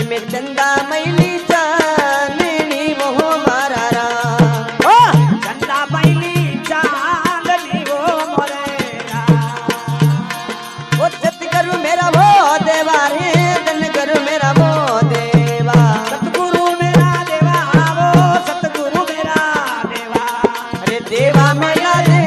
में चंदा मैली चांदनी वो मारा रा चंदा मैली चांदनी वो मोरेरा वो सतगुरु मेरा वो देवा रे धन गुरु मेरा वो देवा सतगुरु मेरा देवा वो सतगुरु मेरा देवा अरे देवा मेरा देवा